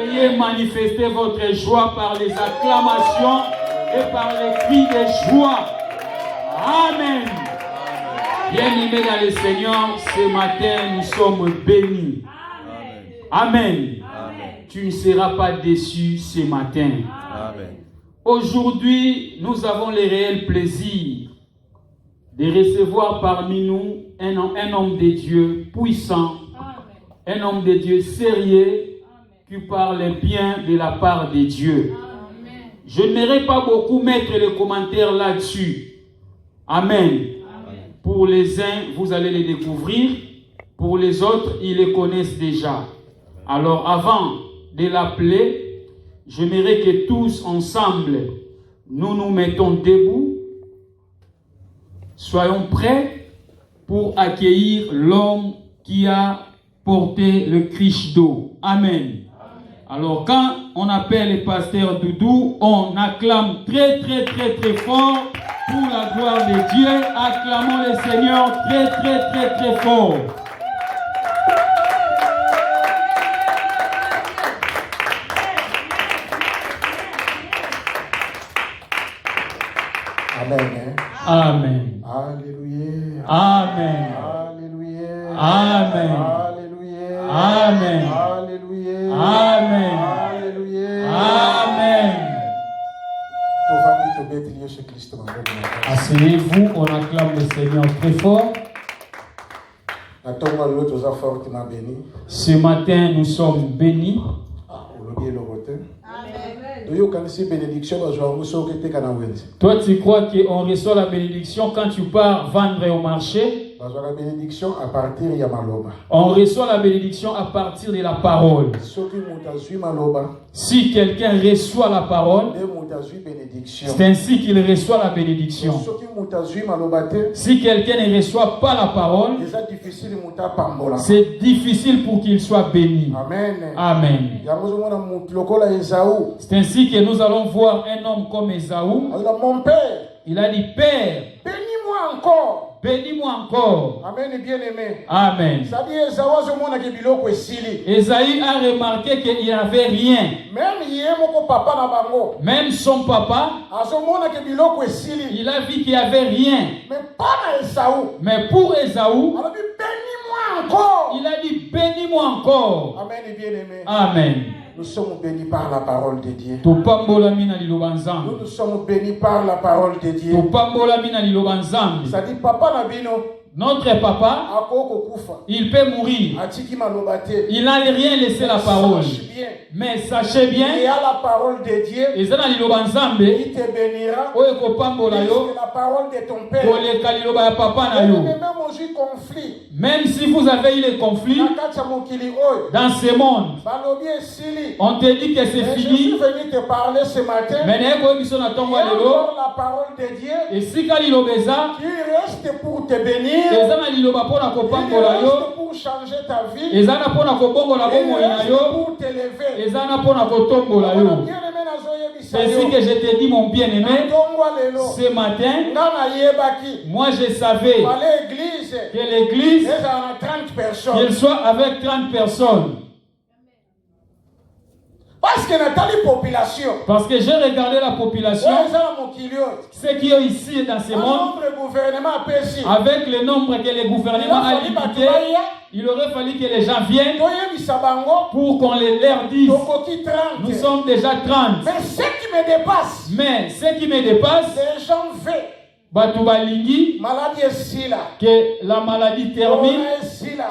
Veuillez manifester votre joie par les acclamations et par les cris de joie. Amen. Bien-aimés dans le Seigneur, ce matin, nous sommes bénis. Amen. Tu ne seras pas déçu ce matin. Amen. Aujourd'hui, nous avons le réel plaisir de recevoir parmi nous un homme de Dieu puissant, un homme de Dieu sérieux qui parle bien de la part de Dieu. Je n'aimerais pas beaucoup mettre les commentaires là-dessus. Amen. Pour les uns, vous allez les découvrir. Pour les autres, ils les connaissent déjà. Alors, avant de l'appeler, j'aimerais que tous ensemble, nous nous mettons debout. Soyons prêts pour accueillir l'homme qui a porté le Christ-d'eau. Amen. Alors, quand on appelle le pasteur Doudou, on acclame très, très, très, très fort pour la gloire de Dieu. Acclamons le Seigneur très, très, très, très fort. Amen. Amen. Alléluia. Amen. Alléluia. Amen. Alléluia. Amen. Alléluia. Amen. Alléluia. Amen. Asseyez-vous, on acclame le Seigneur très fort. Ce matin, nous sommes bénis. Toi, tu crois qu'on reçoit la bénédiction quand tu pars vendre au marché? On reçoit la bénédiction à partir de la parole. Si quelqu'un reçoit la parole, c'est ainsi qu'il reçoit la bénédiction. Si quelqu'un ne reçoit pas la parole, c'est difficile pour qu'il soit béni. Amen. C'est ainsi que nous allons voir un homme comme Ésaü. Mon père, Il a dit, Père, bénis-moi encore. bénis-moi encore. Amen, bien-aimé. Amen. Ésaü a remarqué qu'il n'y avait rien. Même son papa, il a vu qu'il n'y avait rien. Mais pour Ésaü, il a dit, bénis-moi encore. Amen, bien-aimé. Amen. Nous sommes bénis par la parole de Dieu. Nous Nous sommes bénis par la parole de Dieu. Ça dit papa Nabino. Notre papa, il peut mourir. Il n'a rien laissé la parole. Mais sachez bien, il y a la parole de Dieu qui te bénira. La parole de ton père. Même si vous avez eu les conflits dans ce monde, on te dit que c'est fini. Je suis venu te parler ce matin. Il y a encore la parole de Dieu qui reste pour te bénir. Il reste pour changer ta vie. Il reste pour t'élever. C'est ce que je te dis, mon bien-aimé. Ce matin, moi je savais que l'église, qu'elle soit avec 30 personnes. Parce que j'ai regardé la population, ceux qui sont ici dans ce monde, avec le nombre que le gouvernement a limité, il aurait fallu que les gens viennent pour qu'on leur dise, nous sommes déjà 30. Mais ce qui me dépasse, les gens veulent que la maladie termine,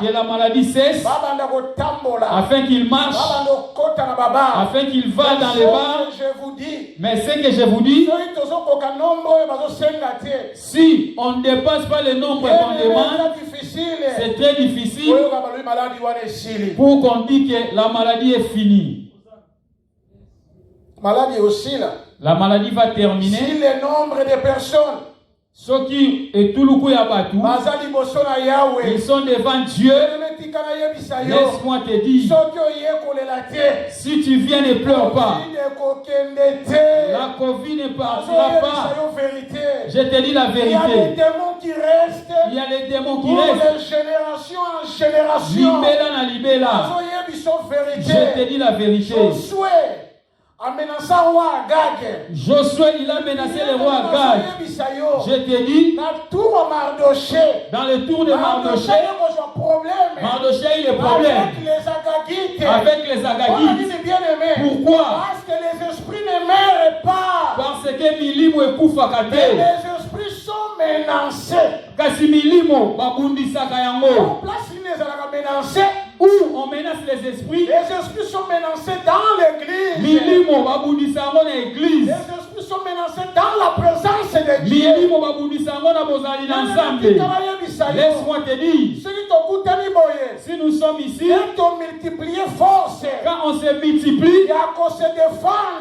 que la maladie cesse, afin qu'il marche, afin qu'il va dans les bars. Mais ce que je vous dis, si on ne dépasse pas le nombre qu'on demande, c'est très difficile pour qu'on dise que la maladie est finie. La maladie va terminer. Si le nombre de personnes ceux qui et tout le coup yabatu, ils sont devant Dieu. Laisse-moi te dire, si tu viens ne pleure pas, la Covid ne partira pas. Je te dis la vérité. Il y a les démons qui restent. De génération en génération. Libéla na libéla. Je te dis la vérité. Josué, il a menacé le roi Agag. Je te dis, dans le tour de Mardoché, Mardoché a eu des problèmes avec les Agagites. Pourquoi? Parce que les esprits ne meurent pas. Parce que Milimo est Koufakate. Les esprits sont menacés. Kasi Milimo, babundisaka yango. Place les menacés. Où on menace les esprits. Les esprits sont menacés dans l'église. Milimo babundisaka na église. Les esprits sont menacés dans la présence de Dieu. Milimo babundisaka na bozali ensemble. Laisse-moi te dire. Si nous sommes ici, quand on se multiplie,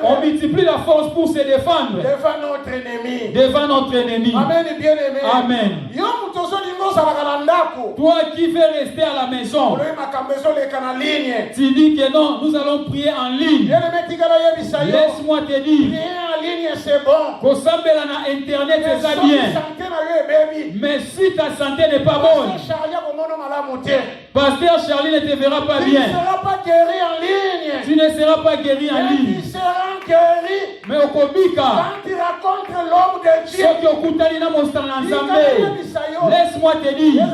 on multiplie la force pour se défendre devant notre ennemi. Amen, bien-aimé. Amen. Toi qui veux rester à la maison, tu dis que non, nous allons prier en ligne. Laisse-moi te dire, prier en ligne c'est bon. Kosambela na internet c'est ça bien. Mais si ta santé n'est pas bonne, Pasteur Charlie ne te verra pas bien. Tu ne seras pas guéri en ligne. Tu ne seras pas guéri en ligne. Tu seras guéri. Mais au Kobika, quand tu rencontres l'homme de Dieu, laisse-moi te dire,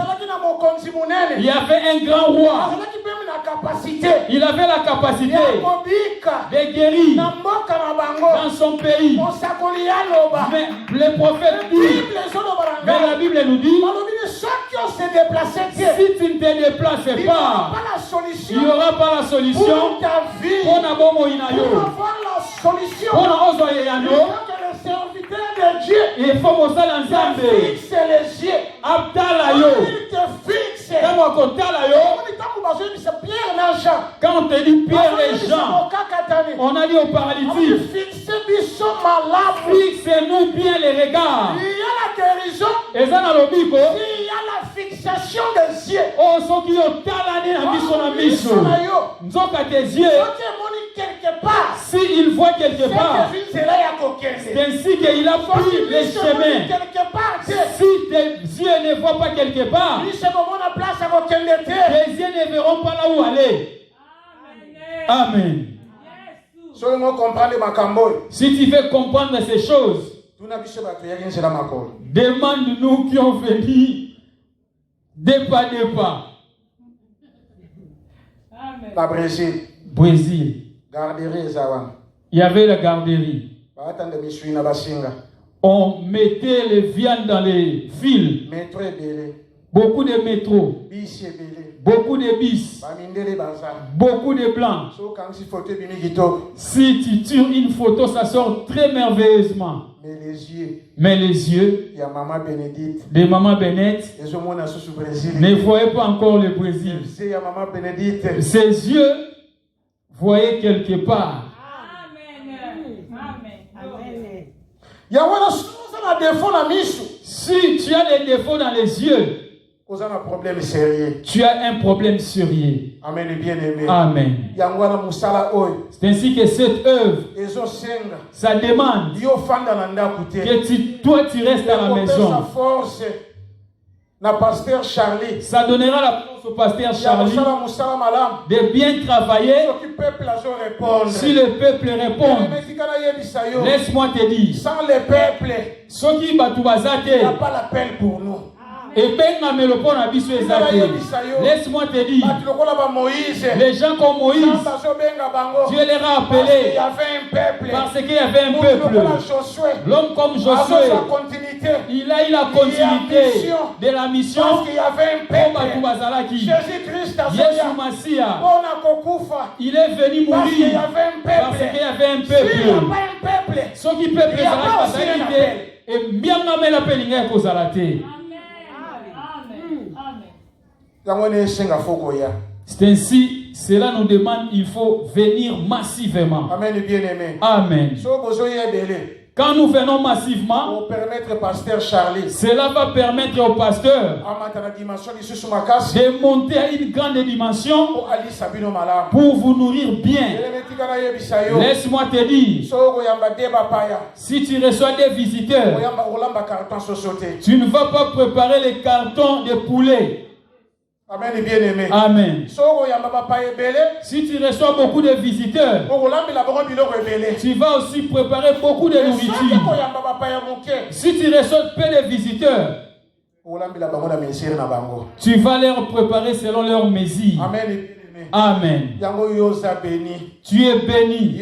il y avait un grand roi. Il avait la capacité de guérir dans son pays. Mais le prophète dit, mais la Bible nous dit, si tu ne te déplaces pas, il n'y aura pas la solution pour ta vie. Pour avoir la solution, le serviteur de Dieu, il faut que ça fixe les yeux. Il te fixe. Quand on te dit Pierre et Jean, on a dit aux paralytiques, fixez-nous bien les regards. Il y a la guérison. Et ça dans le bico, il y a la fixation des yeux. Oh, ceux qui ont talonné la mission en mission. Nous avons tes yeux. Si il voit quelque part, c'est ainsi qu'il a pris les chemins. Si tes yeux ne voient pas quelque part, tes yeux ne verront pas là où aller. Amen. Si tu veux comprendre ces choses, demande-nous qui ont venu des pas. Brésil. Il y avait la garderie. On mettait les viandes dans les fils. Beaucoup de métros. Beaucoup de bis. Beaucoup de blancs. Si tu tires une photo, ça sort très merveilleusement. Mais les yeux de Maman Bénette ne voyaient pas encore le Brésil. Ses yeux voyaient quelque part. Si tu as des défauts dans les yeux, tu as un problème sérieux. Amen, bien-aimé. Amen. C'est ainsi que cette œuvre, ça demande que toi tu restes à la maison. Ça donnera la force au pasteur Charlie de bien travailler. Si le peuple répond, laisse-moi te dire, sans le peuple, il n'y a pas l'appel pour nous. Laisse-moi te dire, les gens comme Moïse, Dieu les a appelés parce qu'il y avait un peuple. L'homme comme Josué, il a eu la continuité de la mission. Jésus-Christ, il est venu mourir parce qu'il y avait un peuple. Ce qui peuple et bien nommé la pélingue pour Zalaté. C'est ainsi, cela nous demande, il faut venir massivement. Amen, bien-aimé. Amen. Quand nous venons massivement, pour permettre pasteur Charlie, cela va permettre au pasteur de monter à une grande dimension pour vous nourrir bien. Laisse-moi te dire, si tu reçois des visiteurs, tu ne vas pas préparer les cartons de poulet. Amen, bien-aimé. Amen. Si tu reçois beaucoup de visiteurs, tu vas aussi préparer beaucoup de nourriture. Si tu reçois peu de visiteurs, tu vas leur préparer selon leur mesure. Amen. Amen. Tu es béni.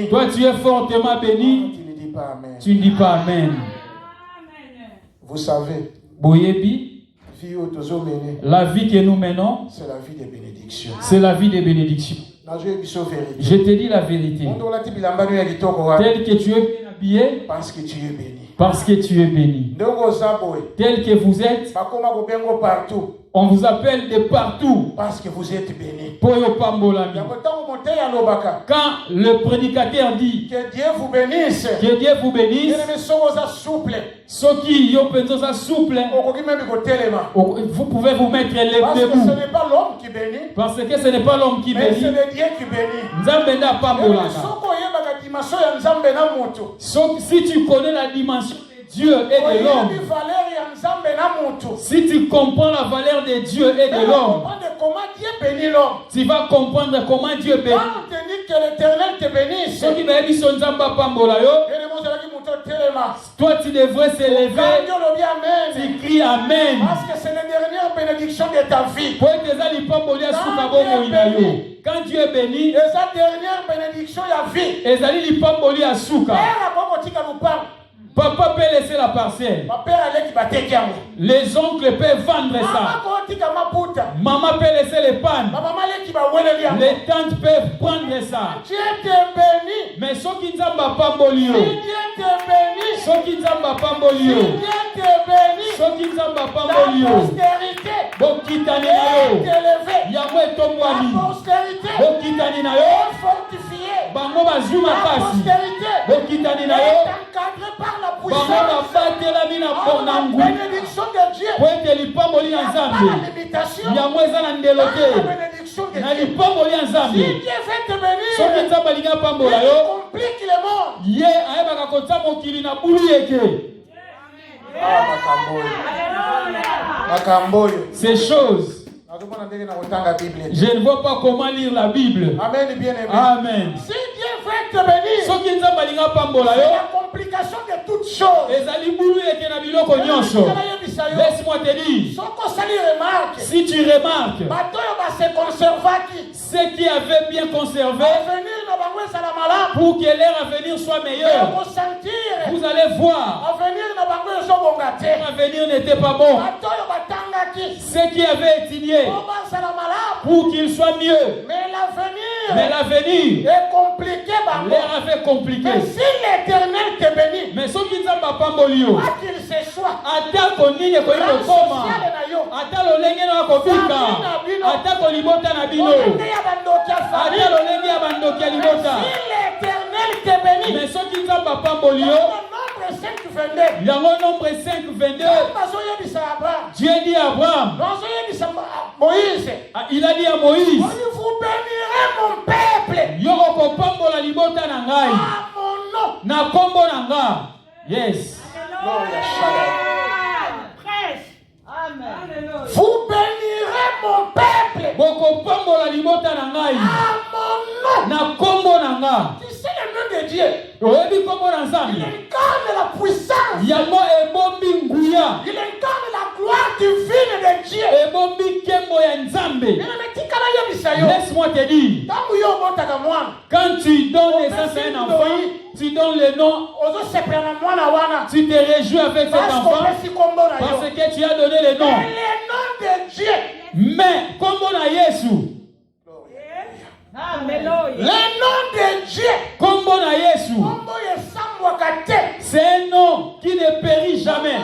Toi, tu es fortement béni. Tu ne dis pas Amen. Vous savez, la vie que nous menons, c'est la vie des bénédictions. C'est la vie des bénédictions. Je te dis la vérité. Tel que tu es bien habillé, parce que tu es béni. Parce que tu es béni. Tel que vous êtes, on vous appelle de partout. Parce que vous êtes béni. Quand le prédicateur dit que Dieu vous bénisse, ceux qui ont besoin souple, vous pouvez vous mettre les parce que ce n'est pas l'homme qui bénit. Parce que ce n'est pas l'homme qui bénit. Mais c'est le Dieu qui bénit. Si tu connais la dimension de Dieu et de l'homme, si tu comprends la valeur de Dieu et de l'homme, tu vas comprendre comment Dieu bénit. Que l'Éternel te bénisse. Toi, tu devrais s'élever. Tu cries Amen. Parce que c'est la dernière bénédiction de ta vie. Quand Dieu est béni, c'est sa dernière bénédiction de la vie. Papa peut laisser la parcelle. Les oncles peuvent vendre ça. Maman peut laisser les pannes. Les tantes peuvent prendre ça. Mais ceux qui n'ont pas bolio, ceux qui n'ont pas bolio, ceux qui n'ont pas bolio, bon qui t'en est yamwe tomwani, bon qui t'en est nayo, bango bazuma kasi, bon qui t'en est nayo. La bénédiction de Dieu. Si Dieu veut te bénir, il complique le monde. Ces choses, je ne vois pas comment lire la Bible. Amen, bien-aimé. Amen. Si Dieu veut te bénir, c'est la complication de toutes choses. Laisse-moi te dire, si tu remarques, ceux qui avaient bien conservé, pour que leur avenir soit meilleur, vous allez voir, leur avenir n'était pas bon. Ceux qui avaient étudié, pour qu'il soit mieux, mais l'avenir est compliqué, leur avait compliqué. Mais si l'Éternel te bénit, mais ceux qui n'ont pas bolio, qu'il se soit, atako nini ko ikoma, atalo lenge na kofika, atako libota na bino, atalo lenge ya bandoki ya libota. Si l'Éternel te bénit, mais ceux qui n'ont pas bolio, yango nombre 5, 22, Dieu dit à Abraham, il a dit à Moïse, vous bénirez mon peuple. Yoko pambola libota na ngai, na kombo na nga. Yes. Vous bénirez mon peuple. Boko pambola libota na ngai, na kombo na nga. Tu sais le nom de Dieu. Il incarne la puissance. Il incarne la gloire divine de Dieu. Laisse-moi te dire, quand tu donnes naissance à un enfant, tu donnes le nom, tu te réjouis avec cet enfant parce que tu as donné le nom. Mais comme on a Jésus, le nom de Dieu, comme on a Jésus, c'est un nom qui ne périt jamais.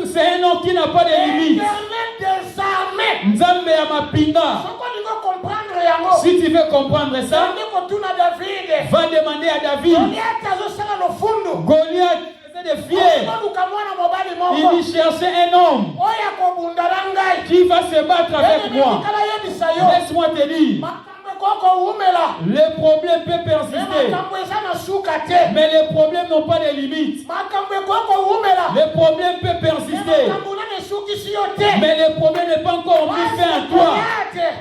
C'est un nom qui n'a pas de limite. Nzambe ya mapinga. Si tu veux comprendre ça, va demander à David. Goliath faisait des fiers. Il dit chercher un homme qui va se battre avec moi. Laisse-moi te dire, les problèmes peuvent persister, mais les problèmes n'ont pas de limites. Les problèmes peuvent persister, Mais le problème n'est pas encore mis fin à toi.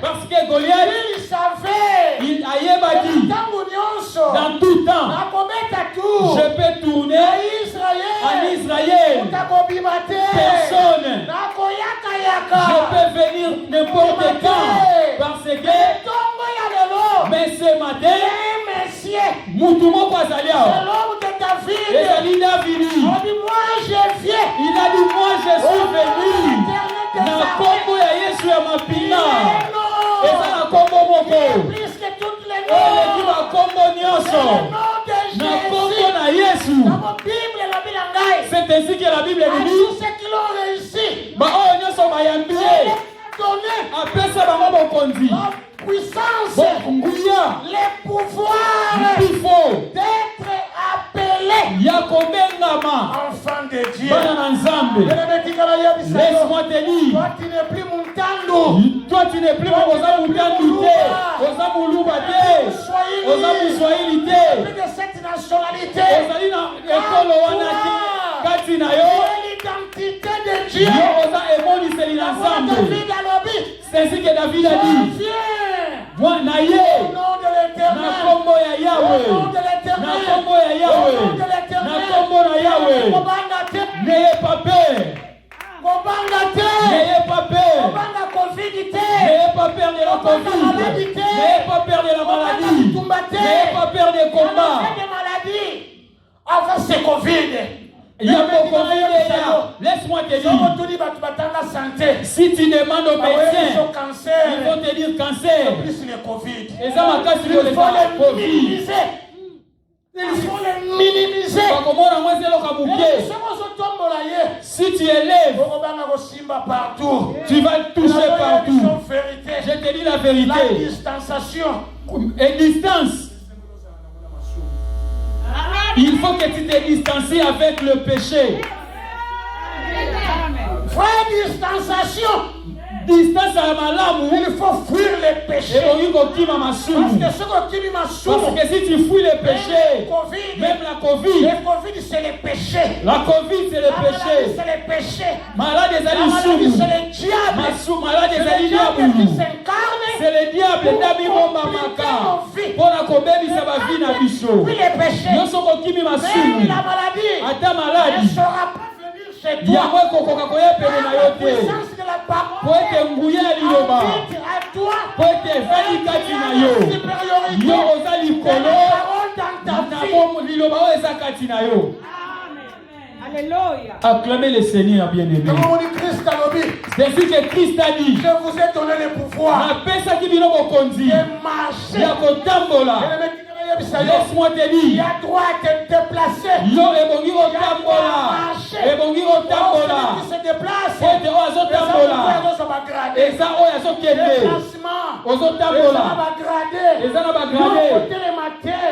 Parce que Goliath, il a dit, dans tout temps, je peux tourner en Israël. Personne. Je peux venir n'importe quand. Parce que, mais ce matin, Moutoumou Kwazalia, et David, il a dit, moi je suis venu. Na kombo ya Yesu ya mapina. Eza na kombo moko. Eleki ba kombo nyonso. Na kombo na Yesu. C'est ainsi que la Bible dit. Ba oyo nyonso bayambie. Apesa bango bokonzi. Puissance, les pouvoirs d'être appelé enfant de Dieu. Laisse-moi te dire. Toi tu n'es plus Muntando. Toi tu n'es plus plus de cette nationalité. L'identité de Dieu. C'est ce que David a dit. Moi, Naye, na kombo ya Yahweh, na kombo ya Yahweh, na kombo na Yahweh. N'ayez pas peur. N'ayez pas peur. N'ayez pas peur de la Covid. N'ayez pas peur de la maladie. N'ayez pas peur des combats. Enfin, c'est Covid. Il y a beaucoup de là. Laisse-moi te dire. Si tu demandes au médecin, ils vont te dire cancer. Et ça m'a cassé le Covid. Il faut le minimiser. Si tu élèves, tu vas toucher partout. Je te dis la vérité. La distanciation. Et distance. Il faut que tu te distancies avec le péché. Vraie distanciation. Distance à malamu. Il faut fuir les péchés. Parce que si tu fuis les péchés, même la Covid, le Covid c'est le péché. La Covid c'est le péché. C'est le péché. Malade des c'est le diable. Malade des c'est le diable. Dabi bomba maka. Pour la kobebi ça va vina biso. Oui les péchés. Nous sommes qui même la maladie. Ata maladie. Ne sera pas venir chez toi. La puissance de la parole. Pour être mbouya liloba. Pour être vali katina yo. Yo ozali kolo. Na bomo liloba o eza katina yo. Alléluia. Acclamez le Seigneur bien-aimé. C'est ce que Christ a dit. Je vous ai donné le pouvoir. Na pesa ki bino bokonzi. De marcher. Ya kotambola. Laisse-moi te dire. Il y a droit de te déplacer. Yo ebongi kotambola. Ebongi kotambola. Qui se déplace. Ote o azotambola. Eza o azokende. Ozotambola. Eza na bagradé.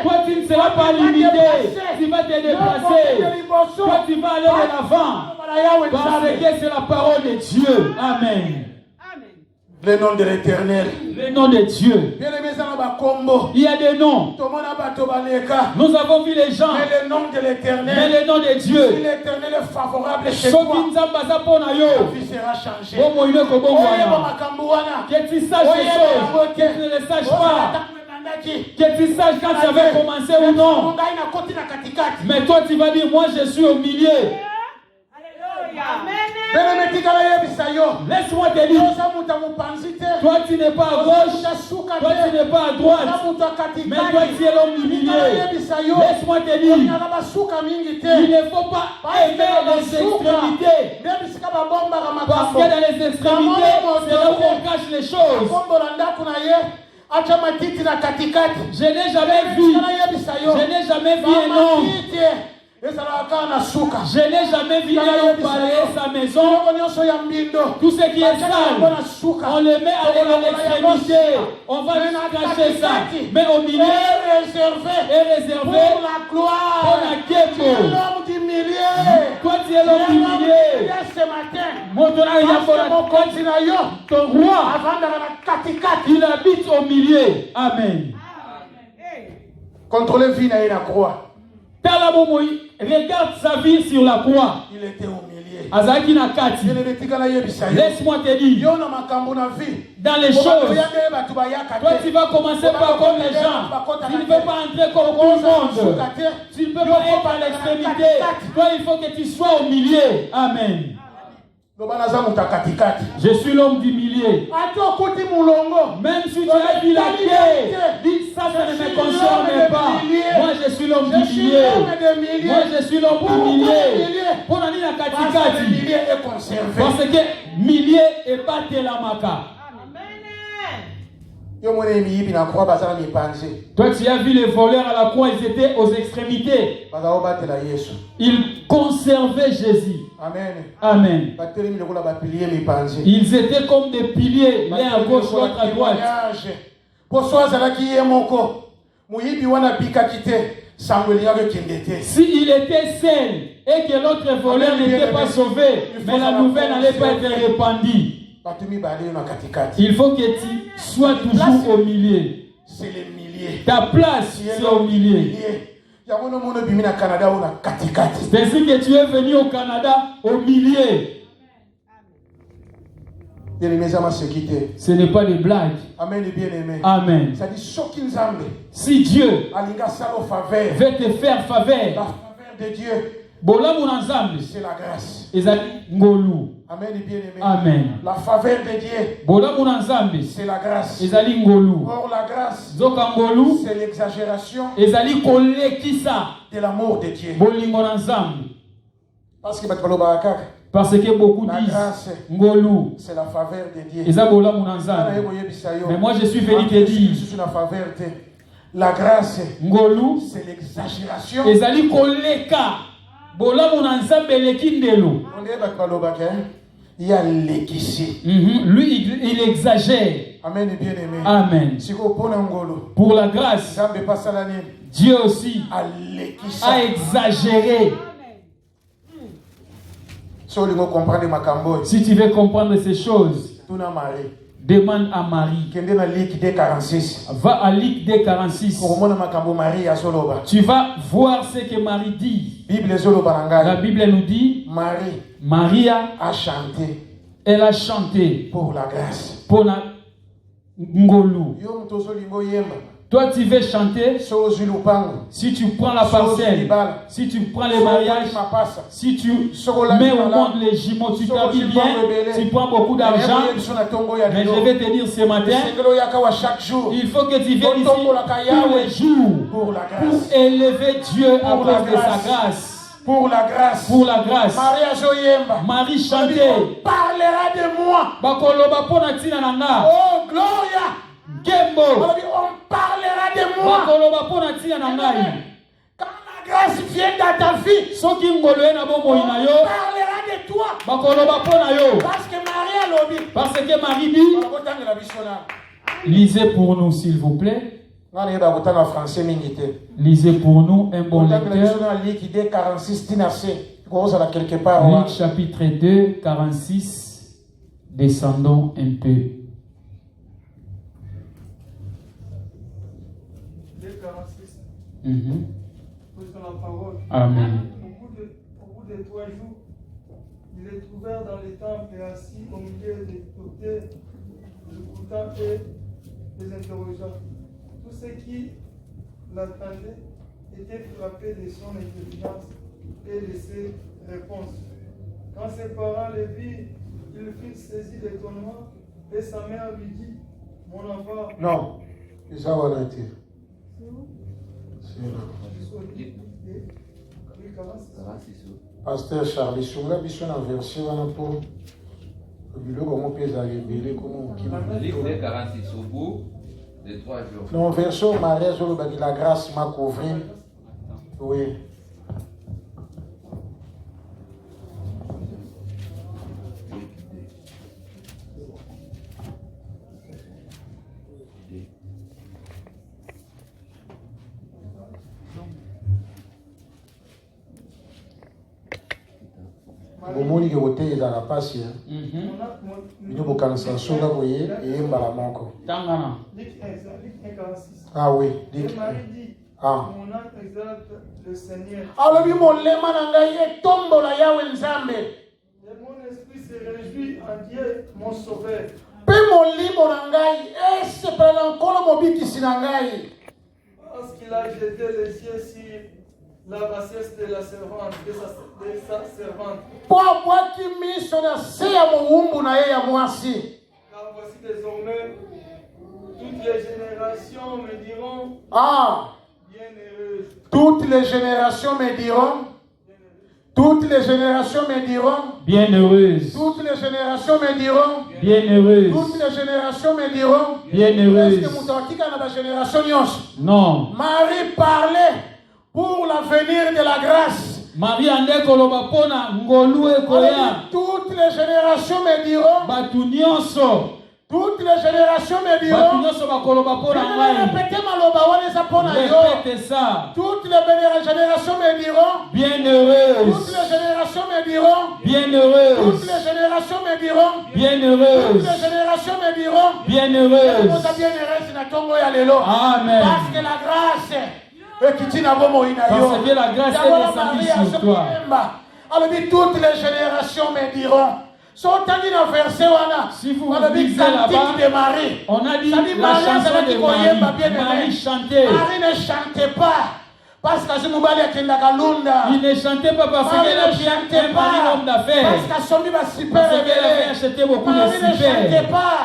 Toi tu ne seras pas limité. Tu vas te déplacer. Toi tu vas aller de l'avant. Parce que c'est la parole de Dieu. Amen. Le nom de l'Éternel. Le nom de Dieu. Il y a des noms. Nous avons vu les gens. Mais le nom de l'Éternel. Mais le nom de Dieu. Si l'Éternel est favorable chez toi, ta vie sera changée. Que tu saches les choses. Que tu ne les saches pas. Que tu saches quand ça va commencer ou non. Mais toi tu vas dire, moi je suis au milieu. Laisse-moi te dire. Toi tu n'es pas à gauche. Toi tu n'es pas à droite. Mais toi tu es l'homme du milieu. Laisse-moi te dire. Il ne faut pas aimer les extrémités. Parce que dans les extrémités, c'est là où on cache les choses. Je n'ai jamais vu un homme. Je n'ai jamais vu un homme balayer sa maison. Tout ce qui est sale, on le met à l'extrémité. On va cacher ça. Mais au milieu est réservé pour la gloire. Pour la quête. Toi tu es l'homme du milieu. Ton roi, il habite au milieu. Amen. Contrôlez vie et la croix. Regarde sa vie sur la croix. Il était au milieu. Azaki na kati. Laisse-moi te dire, dans les choses, toi tu vas commencer par comme les gens. Tu ne peux pas entrer comme tout le monde. Tu ne peux pas être à l'extrémité. Toi il faut que tu sois au milieu. Amen. Je suis l'homme du milieu. Même si tu as dit la guerre, dis ça, ça ne me concerne pas. Moi je suis l'homme du milieu. Moi je suis l'homme du milieu. Pour la parce que milieu est pas telamaka. Toi tu as vu les voleurs à la croix, ils étaient aux extrémités. Ils conservaient Jésus. Amen. Amen. Ils étaient comme des piliers, l'un à gauche, l'autre à droite. S'il était seul et que l'autre voleur n'était pas sauvé, mais la nouvelle n'allait pas être répandue. Il faut que tu sois toujours au milieu. C'est le milieu. Ta place, c'est au milieu. C'est ainsi que tu es venu au Canada au milieu. Ce n'est pas des blagues. Amen. Si Dieu veut te faire faveur, de Dieu, c'est la grâce. Amen. La faveur de Dieu, c'est la grâce. Or la grâce, c'est l'exagération de l'amour de Dieu. Parce que beaucoup disent c'est la faveur de Dieu. Mais moi je suis venu te dire, la grâce, c'est l'exagération. Il y a l'équissé. Lui, il exagère. Amen, bien-aimé. Amen. Pour la grâce, Dieu aussi a exagéré. Si tu veux comprendre ces choses, demande à Marie. Va à Luc 46. Tu vas voir ce que Marie dit. La Bible nous dit, Marie a chanté. Elle a chanté pour la grâce. Pour la ngolu. Toi tu veux chanter. Si tu prends la parcelle, si tu prends les mariages, si tu mets au monde les jumeaux, tu t'habilles bien, tu prends beaucoup d'argent. Mais je vais te dire ce matin, il faut que tu viennes ici tous les jours pour élever Dieu à cause de sa grâce. Pour la grâce. Pour la grâce. Marie chantait. On parlera de moi. Oh, Gloria. On parlera de moi. Quand la grâce vient dans ta vie, on parlera de toi. Parce que Marie dit, lisez pour nous s'il vous plaît. Lisez pour nous un bon lecteur. Luc chapitre 2, 46. Descendons un peu. Amen. Au bout de 3 jours, ils les trouvèrent dans les temples et assis au milieu des docteurs, écoutant et les interrogeant. Tous ceux qui l'attendaient étaient frappés de son intelligence et de ses réponses. Quand ses parents le virent, ils furent saisis d'étonnement et sa mère lui dit, mon enfant. Non, c'est ça on a été. Pasteur Charlie, sur la mission en version pour le comment peut arriver comment qui Livre 46 au bout de 3 jours. Non, version mariage la grâce m'a couvert. Oui. Bomoni ke wote ezala pasi bino bokanisa soka boye eyembala moko. Ah oui. alobi molema na ngai etombola yawe nzambe. se réjouis en Dieu, mon sauveur. Pe molimo na ngai esepela na nkolo mobikisi na ngai. Parce qu'il a jeté les yeux sur la bassesse de la servante, de sa servante. Po abwaki miso na se ya mowumbu na ye ya mwasi. Car voici désormais, toutes les générations me diront, bienheureux. Toutes les générations me diront, toutes les générations me diront, Bienheureuse. toutes les générations me diront, Bienheureuse. toutes les générations me diront, Bienheureuse. est-ce que mutawatika na ba génération nyonso? Non. Marie parlait pour l'avenir de la grâce. Marie ande koloba pona ngolu ekoya. Toutes les générations me diront, Batu nyonso. toutes les générations me Batu diront, nyonso bakoloba pona je vais ngai. répéter maloba wana eza pona yo. Répète ça. Toutes les générations me diront, toutes Bienheureuse. les générations me diront, toutes Bienheureuse. les générations me diront, toutes Bienheureuse. les générations me diront, Bienheureuse. bien-heureuse na tongo ya lelo. Amen. Parce que la grâce ekitina bomo ina yo. Parce que la grâce est descendue sur toi. Alors dit toutes les générations me diront. Sotangi na verset wana. Si vous Alobi lisez là-bas, cantique de Marie. on a dit Ça dit la Marie chanson azalaki de koyemba Marie. bien-aimé. Marie chantait. Marie ne chantait pas parce que mobali akendaka lunda. Il ne chantait pas parce Marie qu'elle a ne pris chantait un mari pas homme d'affaires. parce qu'asombi ba super Parce qu'elle avait révélé. acheté beaucoup de Marie ne chantait super. pas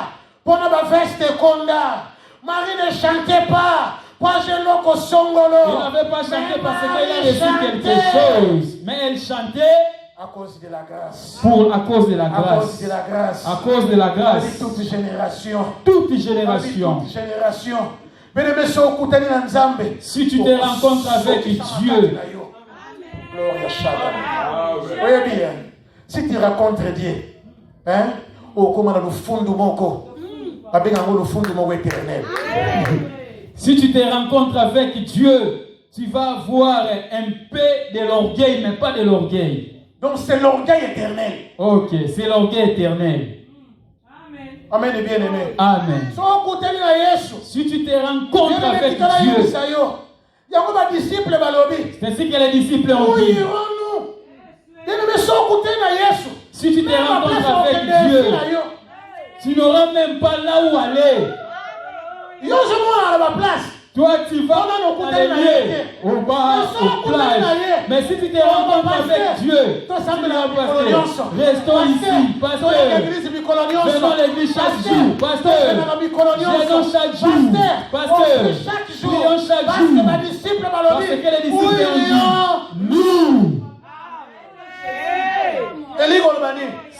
pour ba veste konda. Marie ne chantait pas pour loko songolo. Il n'avait pas chanté Mais parce qu'elle a Marie reçu quelque chantait chose. Mais elle chantait à cause de la grâce. à cause de la À cause grâce. de la grâce. À cause de la Avec grâce. toute génération. Toute Avec génération. toute génération. Bien-aimé, so okutani na Nzambe. Si tu te rencontres avec Dieu, Gloria Shalom. Voyez bien, si tu rencontres Dieu, hein, au comment le fond du moko, avec le fond du moko éternel. si tu te rencontres avec Dieu, tu vas avoir un peu de l'orgueil, mais pas de l'orgueil. Donc c'est l'orgueil éternel. Ok, c'est l'orgueil éternel. Amen et bien aimé. Amen. So okutani na Yesu. Si tu te rencontres avec Dieu. Dieu, Yango ba disciple balobi. c'est ainsi que les disciples ont Où dit. irons-nous? Bien-aimé, so okutani na Yesu. Si tu te Même la rencontres place avec okende Dieu, na yo. tu n'auras même pas là où aller. Yo je moi à ma place. Toi, tu vas aller au bar, au plage. Mais si tu te rencontres avec Dieu, tu vas passer. Restons ici, pasteur. Venons à l'église chaque jour, pasteur. Venons chaque jour, pasteur. Prions chaque jour. Parce que les disciples ont dit, nous.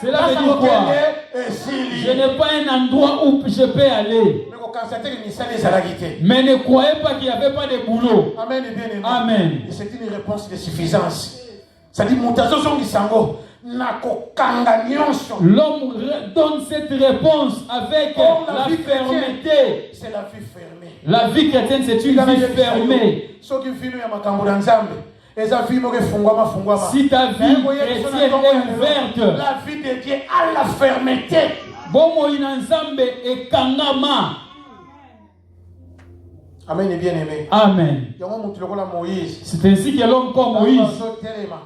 Cela veut dire quoi? Je n'ai pas un endroit où je peux aller. Mais ne croyez pas qu'il n'y avait pas de boulot. Amen et bien aimé. Amen. Et c'est une réponse de suffisance. Ça dit, l'homme donne cette réponse avec la fermeté. C'est la vie fermée. La vie chrétienne, c'est une vie fermée. Si ta vie chrétienne est ouverte, la vie de Dieu a la fermeté. Amen et bien aimé. Amen. C'est ainsi que l'homme comme Moïse,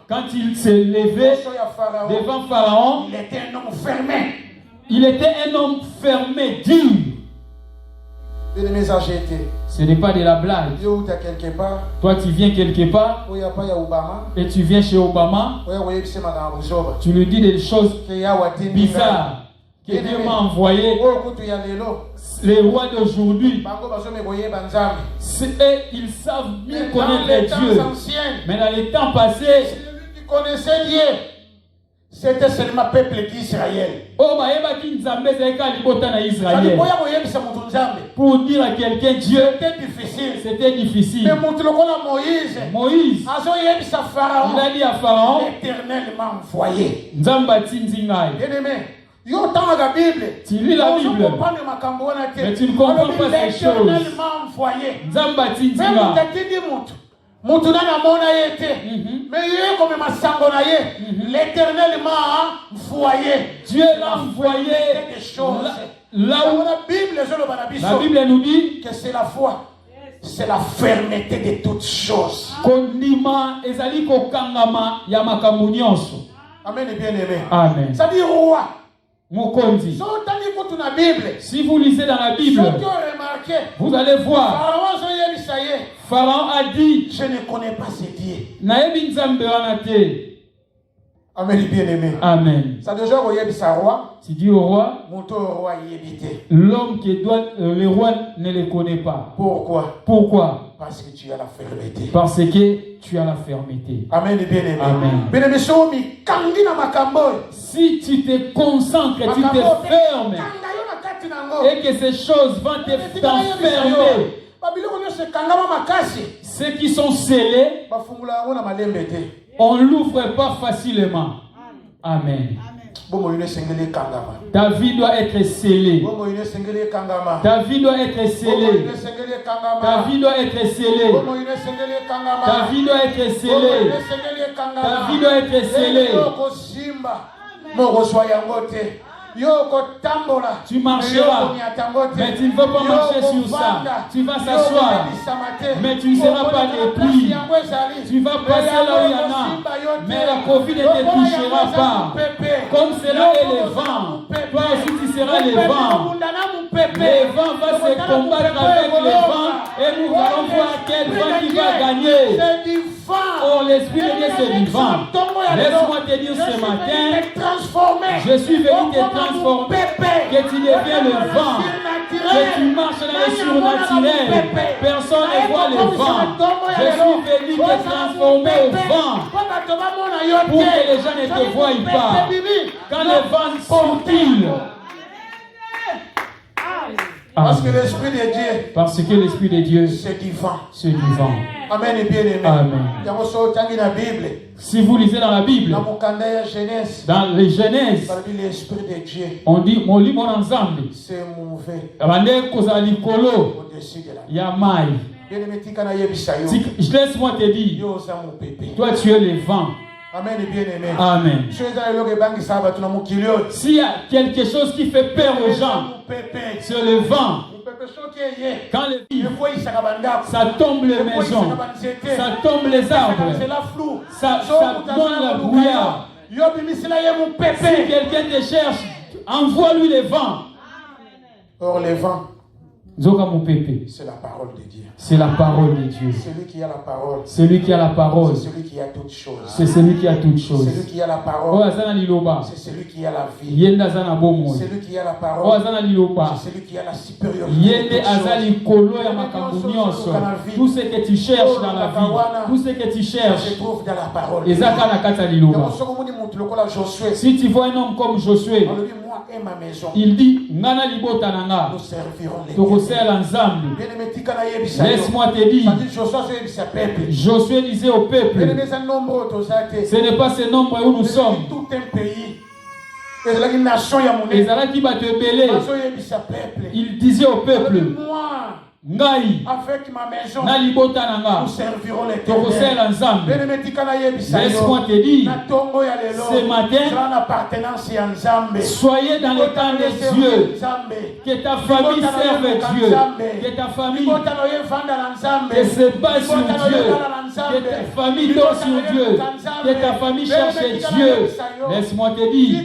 quand il s'est levé devant Pharaon, il était un homme fermé. Il était un homme fermé, dur. Ce n'est pas de la blague. Toi, tu viens quelque part et tu viens chez Obama, tu lui dis des choses bizarres que Dieu m'a envoyé. Les rois d'aujourd'hui, ils savent mieux connaître Dieu. Mais dans les temps passés, celui qui connaissait Dieu, c'était seulement le peuple d'Israël. Pour dire à quelqu'un Dieu, c'était difficile. Mais Moïse, il a dit à Pharaon, l'Éternel m'a envoyé. Bien-aimé, tu lis la Bible, mais tu ne comprends pas ces choses. L'Éternel m'a envoyé. Dieu l'a envoyé là où la Bible nous dit que c'est la foi, c'est la fermeté de toutes choses. Amen et bien aimé. Amen. Ça dit roi. Mokonzi. Si vous lisez dans la Bible, vous allez voir. Pharaon a dit, je ne connais pas ces dieux. Naebi Nzambe wana te. Amen et bien aimé. Amen. Ça déjà roi. Tu dis au roi, l'homme qui doit, le roi ne le connaît pas. Pourquoi? Pourquoi? Parce que tu as la fermeté. Parce que tu as la fermeté. Amen et bien aimé. Amen. Si tu te concentres, tu te fermes, et que ces choses vont t'enfermer, ceux qui sont scellés, on ne l'ouvre pas facilement. Amen. Ta vie doit être scellée. Ta vie doit être scellée. Ta vie doit être scellée. Ta vie doit être scellée. Ta vie doit être scellée. Tu marcheras, mais tu ne vas pas marcher sur ça. Tu vas s'asseoir, mais tu ne seras pas dépouillé. Tu vas passer là où il y en a, mais la Covid ne te touchera pas. Comme cela est le vent, toi aussi tu seras le vent. Le vent va se combattre avec le vent et nous allons voir quel vent qui va gagner. Oh, l'Esprit de Dieu c'est du vent. Laisse-moi te dire ce matin, je suis venu te transformer, que tu deviens le vent, que tu marches dans le surnaturel. Personne ne voit le vent. Je suis venu te transformer au vent pour que les gens ne te voient pas. Quand le vent sort-il, parce que l'Esprit de Dieu, parce que l'Esprit de Dieu, c'est du vent. C'est du vent. Amen et bien aimé. Amen. Si vous lisez dans la Bible, dans les Genèses, l'Esprit de Dieu, on dit mon lit mon ensemble. C'est mauvais. Au-dessus de la Yamai. Je laisse-moi te dire, toi tu es le vent. Amen et bien aimé. Amen. S'il y a quelque chose qui fait peur aux gens, c'est le vent. Quand ça tombe les maisons, ça tombe les arbres, ça donne la brouillard. Si quelqu'un te cherche, envoie-lui le vent. Or le vent, c'est la parole de Dieu. C'est la parole de Dieu. Celui qui a la parole. Celui qui a la parole. C'est celui qui a toutes choses. C'est celui qui a toutes choses. Celui qui a la parole. C'est celui qui a la vie. Celui qui a la parole. C'est celui qui a la supériorité. Tout ce que tu cherches dans la vie, tout ce que tu cherches, se trouve dans la parole. Si tu vois un homme comme Josué, il dit, nous servirons les laisse-moi te dire, Josué disait au peuple, ce n'est pas ce nombre où nous sommes. Tout un pays. Il disait au peuple, avec ma maison, nous servirons l'Éternel. Laisse-moi te dire, ce matin, soyez dans le temps de Dieu, que ta famille serve Dieu, que ta famille que se base sur Dieu, que ta famille dort sur Dieu, que ta famille cherche Dieu. Laisse-moi te dire,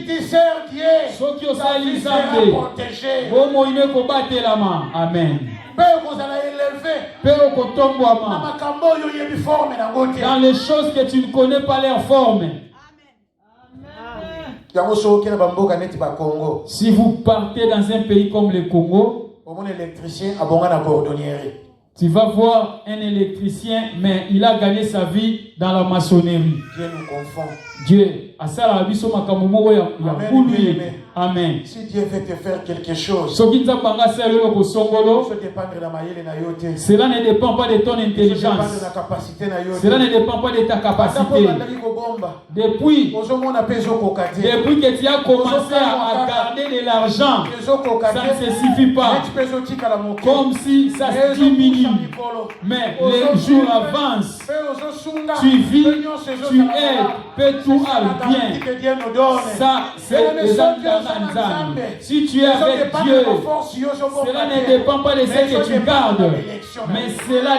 ceux qui ont sali Zambé, Bomo ineko bate la main. Amen. Dans les choses que tu ne connais pas leur forme. Si vous partez dans un pays comme le Congo, tu vas voir un électricien, mais il a gagné sa vie dans la maçonnerie. Dieu nous confond. Dieu, amen. Si Dieu veut te faire quelque chose, cela ne dépend pas de ton intelligence. Cela ne dépend pas de ta capacité. Depuis que tu as commencé à garder de l'argent, ça ne se suffit pas. Comme si ça se diminue. Mais les jours avancent. Tu vis, tu aides, que tout aille bien. Ça, c'est les âmes. Si tu es avec Dieu, cela ne dépend pas de ce que tu gardes, mais cela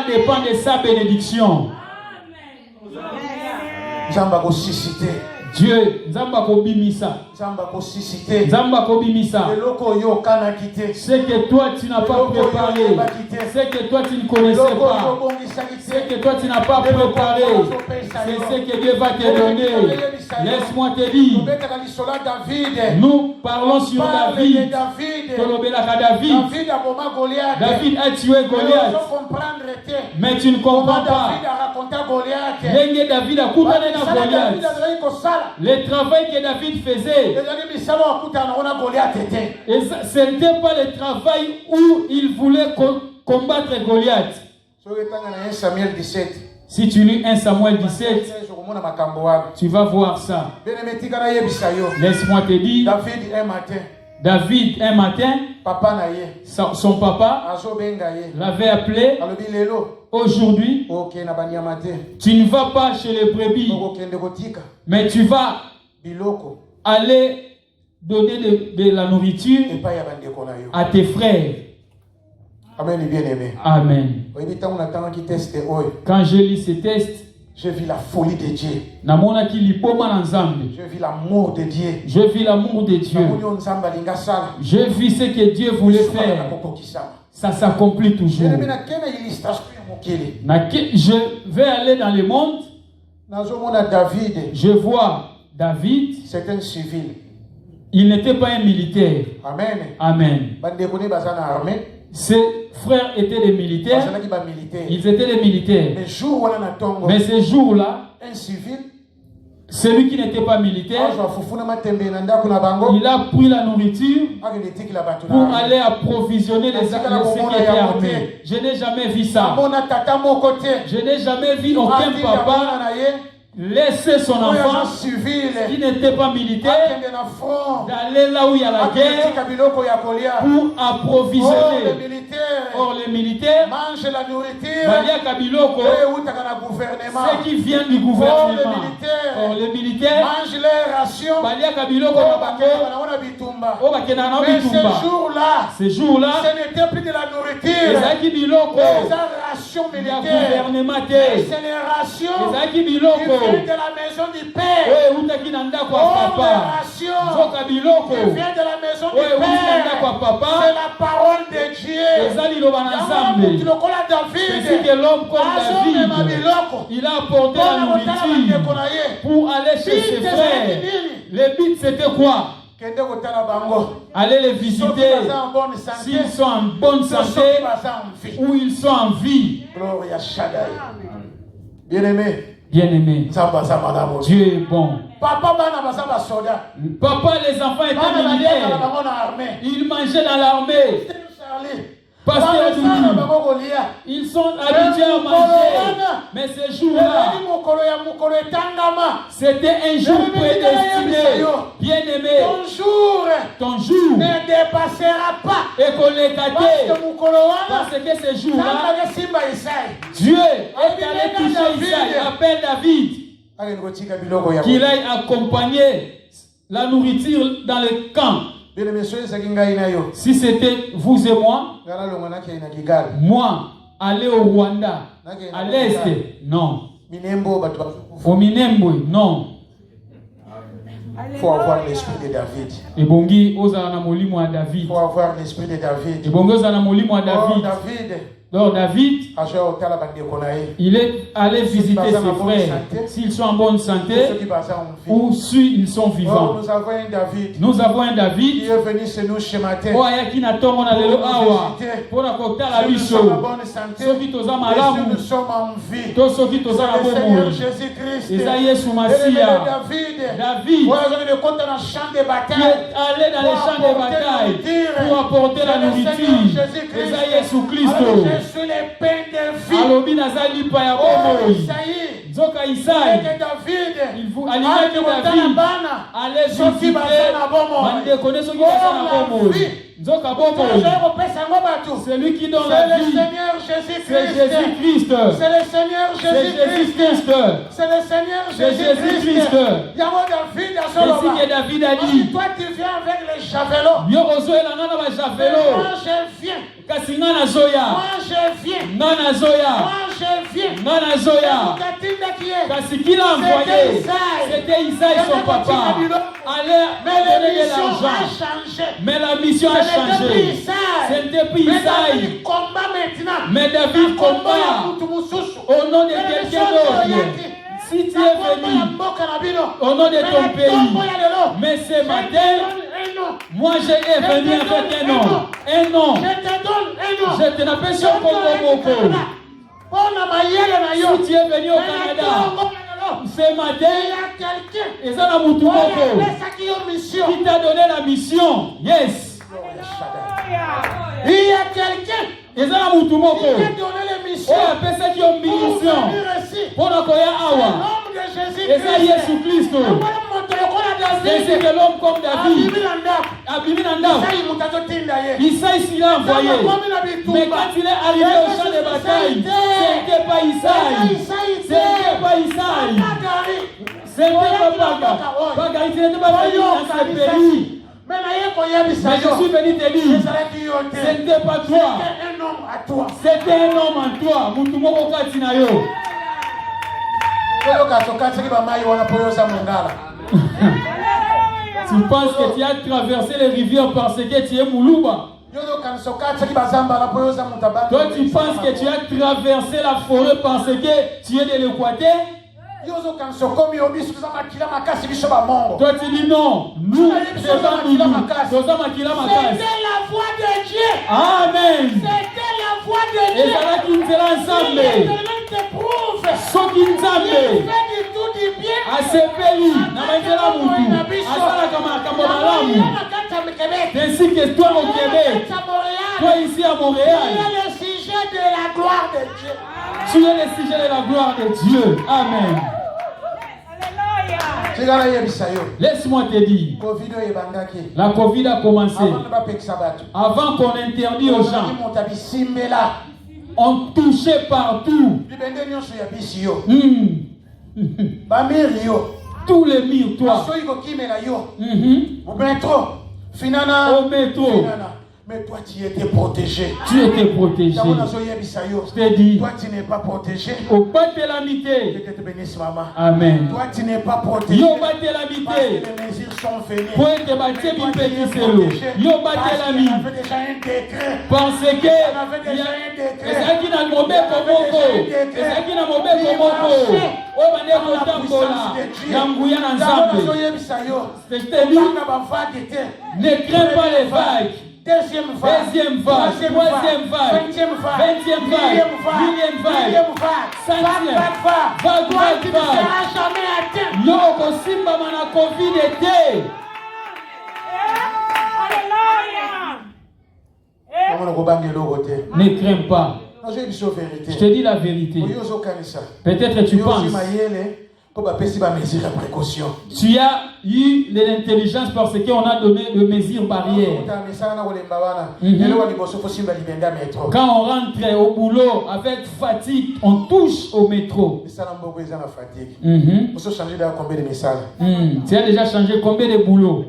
Dieu, Nzamba kobimisa. Nzamba kosisite. Nzamba kobimisa. Ce que toi tu n'as pas préparé. Ce que toi tu ne connaissais pas. Ce que toi tu n'as pas préparé. C'est ce que Dieu va te donner. Laisse-moi te dire. Nous parlons sur David. David a tué Goliath. Mais tu ne comprends pas. David a coupé Goliath. Le travail que David faisait, ce n'était pas le travail où il voulait combattre Goliath. Si tu lis 1 Samuel 17, tu vas voir ça. Laisse-moi te dire, David un matin, son papa l'avait appelé. Aujourd'hui, tu ne vas pas chez les brebis, mais tu vas aller donner de la nourriture à tes frères. Amen, bien-aimé. Amen. Quand je lis ce test, je vis la folie de Dieu. Je vis l'amour de Dieu. Je vis l'amour de Dieu. Je vis ce que Dieu voulait faire. Ça s'accomplit toujours. Je vais aller dans le monde. Je vois David. C'est un civil. Il n'était pas un militaire. Amen. Amen. Ses frères étaient des militaires. Ils étaient des militaires. Mais ce jour-là, un civil, celui qui n'était pas militaire, il a pris la nourriture pour aller approvisionner les étaient armés. Je n'ai jamais vu ça. Je n'ai jamais vu aucun papa laisser son enfant qui n'était pas militaire d'aller là où il y a la guerre pour approvisionner. Or les militaires mangent la nourriture ceux qui viennent du gouvernement. Or les militaires mangent leurs rations. Mais ce jour-là, ce n'était plus de la nourriture. Les rations militaires. C'est les rations qui viennent de la maison du Père. Les rations qui viennent de la maison du Père. C'est la parole de Dieu. C'est que l'homme comme David, il a apporté la nourriture pour aller chez ses frères. Le but c'était quoi? Aller les visiter s'ils sont en bonne santé ou ils sont en vie. Bien-aimé. Bien-aimé. Dieu est bon. Papa, les enfants étaient militaires. Ils mangeaient dans l'armée. Parce qu'ils sont habitués à manger. Mais ce jour-là, c'était un jour prédestiné. Bien-aimé, ton jour ne dépassera pas. Et qu'on les gâtait. Parce que ce jour-là, Dieu est allé toucher Isaïe. Appelle David qu'il aille accompagner la nourriture dans le camp. Si c'était vous et moi, aller au Rwanda, à l'est, non. Au Minembwe, non. Il faut avoir l'esprit de David. Il faut avoir l'esprit de David. Donc David, il est allé visiter ses frères, s'ils sont en bonne santé ou s'ils sont vivants. Nous avons un David qui est venu chez nous ce matin. Nous sommes en vie. Le Seigneur Jésus-Christ. David qui est allé dans les champs de bataille pour apporter la nourriture. Jésus-Christ. Je suis le pain de vie. Alobi nazali pa ya bomo. Zoka Isaïe. Il vous alimente David. Allez visiter. Mande connaît ce qui passe na bomo. Zoka bomo. C'est lui qui donne la vie. C'est Jésus-Christ. C'est le Seigneur Jésus-Christ. C'est le Seigneur Jésus-Christ. Ainsi que David a dit. Toi tu viens avec les javelots. Yo ozoela ngana ba javelo. Moi je viens. Kasi ngana zoya. Moi je viens. Ngana zoya. Moi je viens. Ngana Zoya. Kasi qui l'a envoyé? C'était Isaïe, son papa. Allez, donner de l'argent. Mais la mission a changé. C'était plus Isaïe. Mais David combat au nom de quelqu'un d'autre. Si tu es venu au nom de ton pays, mais ce matin, moi j'ai venu avec un nom. Un nom. Je te l'appelle sur Kongo. Si tu es venu au Canada, ce matin, ils ont la Moutoumoko qui t'a donné la mission. Yes. Il y a quelqu'un. Ils ont la Moutoumoko qui t'a donné la mission. Oh, il y a ceux qui ont une mission. Pour nous koya awa. Et ça, Jésus Christ. C'est que l'homme comme David. Abimina. Isaïe s'il a envoyé. Mais quand il est arrivé au champ de bataille, ce n'était pas Isaïe. Ce n'était pas Isaïe. Ce n'était pas Bagari. Ce n'était pas venu dans ce pays. Mais je suis venu te dire, ce n'était pas toi. C'était un homme en toi. Moutoumoko Katinayo. Tu penses que tu as traversé les rivières parce que tu es Moulouba. Toi tu penses que tu as traversé la forêt parce que tu es de l'Équateur. Toi tu dis non, nous c'était la voix de Dieu. Amen. C'était la voix de Dieu. Et ça va qu'ils sera ensemble. Ce qui nous a à ce pays, ainsi que toi au Québec, toi ici à Montréal, tu es le sujet de la gloire de Dieu. Tu es le sujet de la gloire de Dieu. Amen. Laisse-moi te dire, la Covid a commencé. Avant qu'on interdit aux gens, on touchait partout. Tous les murs, toi. Au métro. Mais toi, tu étais protégé. Tu étais protégé. Je t'ai dit. Toi, tu n'es pas protégé. Au bas de l'amitié. Que Dieu te bénisse, maman. Amen. Toi, tu n'es pas protégé. Yo bas de l'amitié. Parce que les mesures sont venues. Pour être bâti, il petit selo. Yo bas de l'ami. On avait déjà un décret. Parce que. On avait déjà un décret. Et ça qui n'a mobé comme Moko. Et ça qui n'a mobé comme Moko. Oh, mané kotambola. Yangouya ensemble. Je t'ai dit. Ne crains pas les vagues. Deuxième vague, troisième vague, 20e vague, 10e vague, 5e vague. Yoko Simba mana Covid était. Ne crains pas. Je te dis la vérité. Peut-être tu penses. Tu as eu de l'intelligence parce qu'on a donné de mesures barrières. Quand on rentre au boulot avec fatigue, on touche au métro. Tu as déjà changé combien de boulots?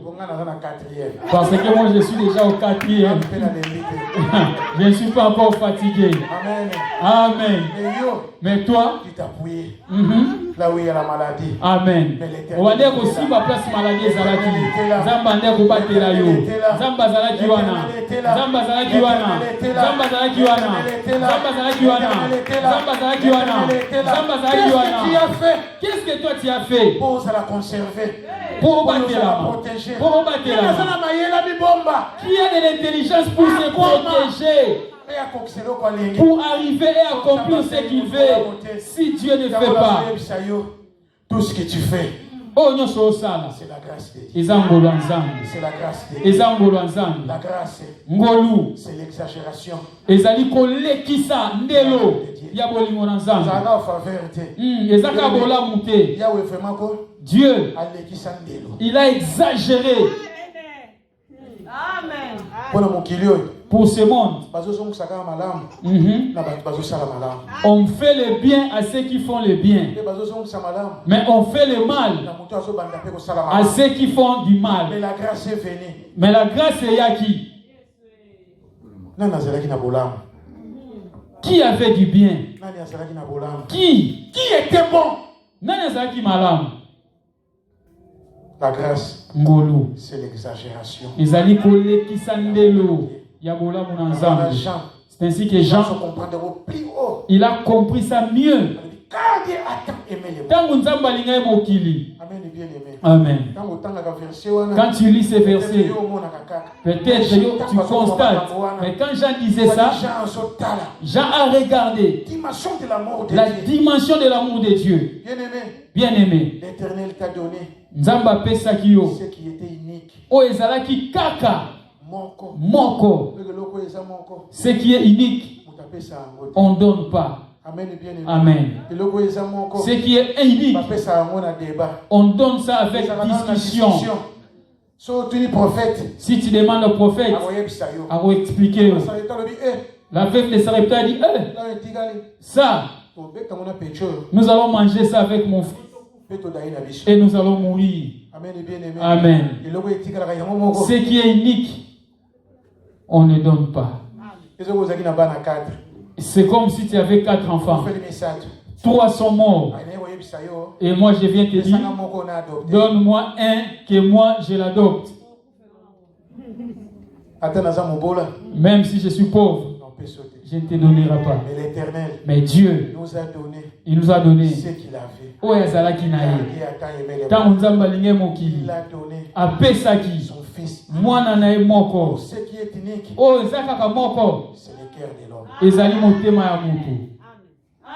Parce que moi je suis déjà au 4e. Je ne suis pas encore fatigué. Amen. Mais toi, tu t'appuies là où il y a la maladie. Amen. On va dire aussi ma place maladie Zalaki. Zamba ndeko batela yo. Zamba Zalaki wana. Zamba Zalaki wana. Zamba Zalaki wana. Zamba Zalaki wana. Zamba Zalaki wana. Zamba Zalaki wana. Qu'est-ce que toi tu as fait? Pour la conserver. Pour battre la protéger. Pour battre la. Qui a de l'intelligence pour se protéger? Pour arriver et accomplir ce qu'il veut. Si Dieu ne fait pas, tout ce que tu fais, c'est la grâce de Dieu. C'est la grâce de Dieu. La grâce, c'est l'exagération. Dieu, il a exagéré. Amen. Pour ce monde, on fait le bien à ceux qui font le bien, mais on fait le mal à ceux qui font du mal. Mais la grâce est venue. Mais la grâce est à qui? Qui a fait du bien? Qui était bon? Nani azalaki malamu? La grâce, Ngolu. c'est l'exagération. Ezali kolekisa ndelo ya bolamu na Nzambe. C'est ainsi que Jean, il a compris ça mieux. Tangu Nzambe alinga mokili. Amen. Quand tu lis ces versets, peut-être tu constates, mais quand Jean disait ça, Jean a regardé la dimension de l'amour de Dieu. Bien-aimé, l'Éternel t'a donné Nzamba pesa kiyo, ce qui était unique. O ezalaki kaka moko. Ce qui est unique, on ne donne pas. Amen. Ce qui est unique, on donne ça avec discussion. Si tu demandes au prophète, à vous expliquer. La veuve de Sarepta a dit, ça, nous allons manger ça avec mon fils. Et nous allons mourir. Amen. Ce qui est unique, on ne donne pas. C'est comme si tu avais 4 enfants. 3 sont morts. Et moi je viens te dire, donne-moi un que moi je l'adopte. Même si je suis pauvre, je ne te donnerai pas. Mais l'Éternel, mais Dieu il nous a donné ce qu'il avait. Il a donné son fils. Ce qui est unique, c'est le cœur de l'homme.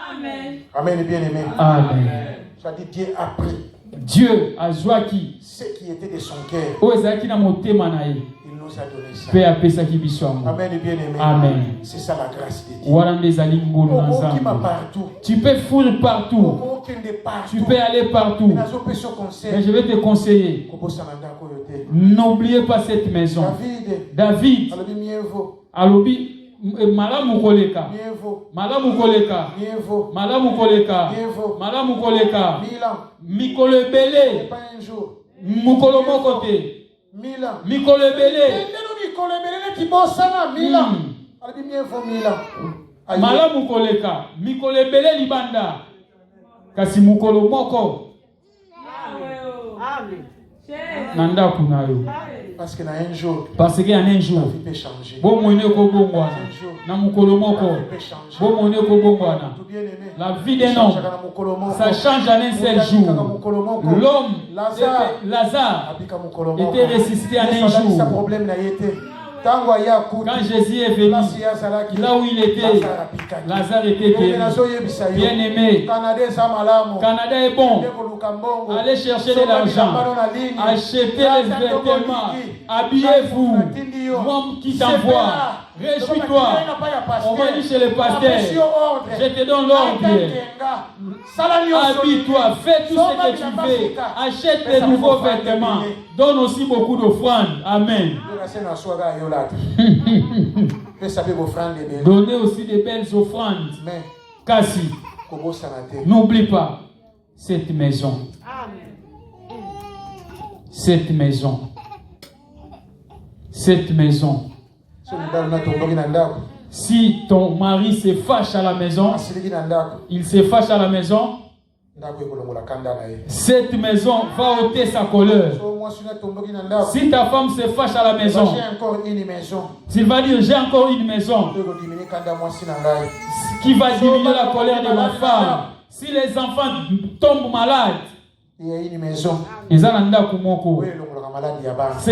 Amen. Amen, bien-aimé. Amen. Ça dit Dieu a pris. Dieu a joué ce qui était de son cœur. Il nous a donné ça. Amen, bien-aimé. Amen. C'est ça la grâce de Dieu. Partout. Tu peux fuir partout. Tu peux aller partout. Mais je vais te conseiller. N'oubliez pas cette maison. David. Alobi. Malamu koleka. Malamu koleka. Malamu koleka. Malamu koleka. Mikolo ebele. Mukolo mokote. Mikolo ebele. Malamu koleka. Mikolo ebele libanda. Kasi mukolo moko. Nanda kunayo. Parce qu'il y a un jour. Parce qu'il y a un jour. La vie peut changer. Bon moine ko bongwana. Na mukolo moko. Bon moine ko bongwana. La vie d'un homme, ça change en un seul jour. L'homme, Lazare, était ressuscité en un jour. Quand Jésus est venu, là où il était, Lazare était guéri. Bien-aimé, Canada est bon. Allez chercher de l'argent. Achetez les vêtements. Habillez-vous. Moi qui t'envoie. Réjouis-toi. On va dire chez le pasteur. Je te donne l'ordre. Habille-toi. Fais tout ce que tu veux. Achète des nouveaux vêtements. Donne aussi beaucoup d'offrandes. Amen. Donnez aussi des belles offrandes. Kassi. N'oublie pas cette maison. Cette maison. Cette maison. Si ton mari se fâche à la maison, il se fâche à la maison, cette maison va ôter sa colère. Si ta femme se fâche à la maison, tu vas dire j'ai encore une maison, ce qui va diminuer la colère de ma femme. Si les enfants tombent malades, ce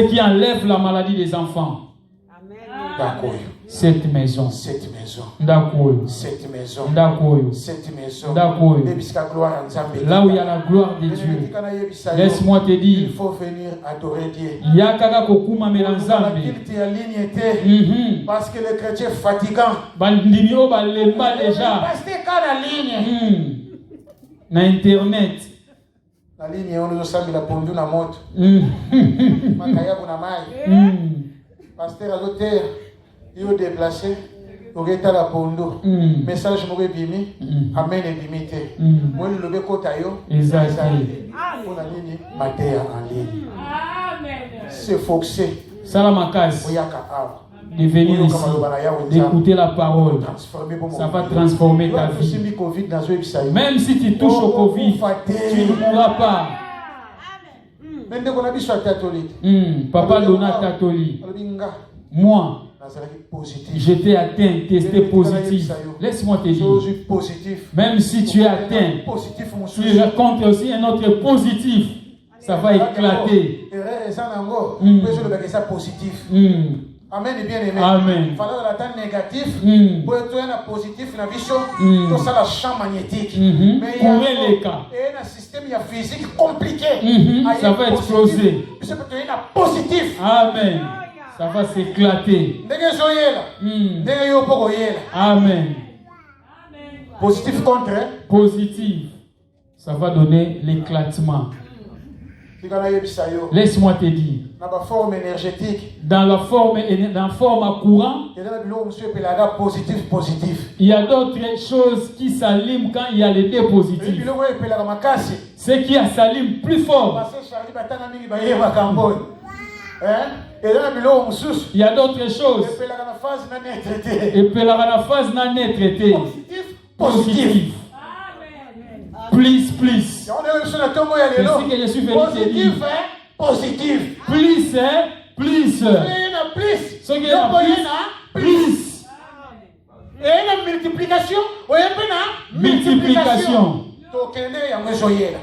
qui enlève la maladie des enfants. Cette maison. Cette maison. Cette maison. Cette maison. Là où il y a la gloire de Dieu. Laisse-moi te dire. Il faut venir adorer Dieu. Parce que le chrétien est fatigant. Na internet. La ligne on nous a mis la pondu na moto. Makaya kuna mai. Pasteur à l'hôtel, il est déplacé. Il est à la pondo. Message mourir bimi. Amen et bimité. Moi le be kota yo. Exactement. On a ligne matéa en ligne. Amen. C'est foxé. Salamakas. Oyaka awa. de venir ici, d'écouter la parole. Ça va transformer ta vie. Même si tu touches au Covid, tu ne mourras pas. Papa Dona Tatoli, moi, j'étais atteint, testé positif. Laisse-moi te dire, même si tu es atteint, tu racontes aussi un autre positif. Ça va éclater. Amen et bien aimé. Amen. Il fallait la temps négatif pour être un positif dans la vision. Tout ça, la champ magnétique. Mais il y a un système physique compliqué. Ça va exploser. C'est parce qu'il y a un positif. Amen. Ça va s'éclater. Amen. Positif contre. Positif. Ça va donner l'éclatement. Laisse-moi te dire. Dans la forme énergétique. Dans la forme à courant. Il y a d'autres choses qui s'allument quand il y a les deux positifs. Ce qui s'allume plus fort. Il y a d'autres choses. Et puis la phase n'a pas traité. Positif. Plus. C'est ce que je suis venu te dire. Positif. Plus. Ce qui est plus. Et la multiplication. Multiplication.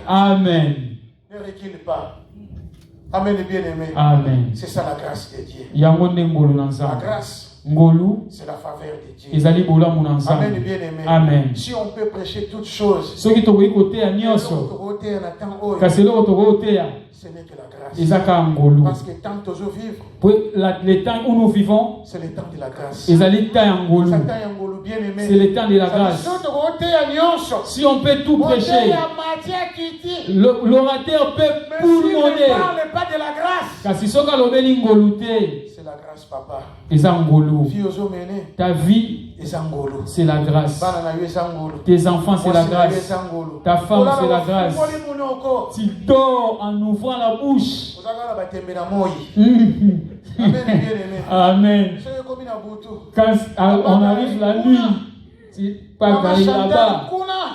Amen. Ne recule pas. Amen et bien aimé. Amen. C'est ça la grâce de Dieu. La grâce. C'est la faveur de Dieu. Amen et bien aimé. Amen. Si on peut prêcher toutes choses, ce n'est que la grâce. Parce que tant que je vivre, le temps où nous vivons, c'est le temps de la grâce. C'est le temps de la grâce. Si on peut tout prêcher, l'orateur peut tout demander. Ne parle pas de la grâce. C'est la grâce, papa. Ta vie, c'est la grâce. Tes enfants, c'est la grâce. Ta femme, c'est la grâce. Tu dors en ouvrant la bouche. Amen. Quand on arrive la nuit, tu pars là-bas.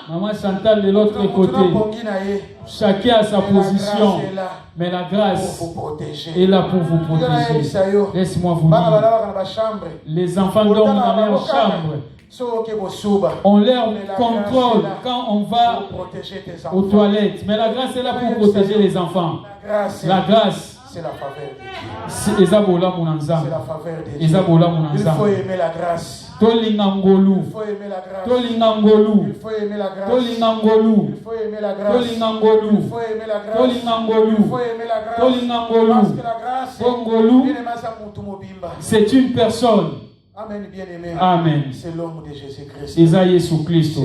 Maman Chantal de l'autre côté. Chacun a sa position. Mais la grâce est là pour vous protéger. Laisse-moi vous dire. Les enfants dorment dans leur chambre. On leur contrôle quand on va aux toilettes. Mais la grâce est là pour protéger les enfants. La grâce. C'est la faveur de Dieu. C'est la faveur de Dieu. Il faut aimer la grâce. Il faut aimer la grâce. Il faut aimer la grâce. Il faut aimer la grâce. Il faut aimer la grâce. Il faut aimer la grâce. Parce que la grâce, c'est une personne. Amen, bien aimé. Amen. C'est l'homme de Jésus-Christ. C'est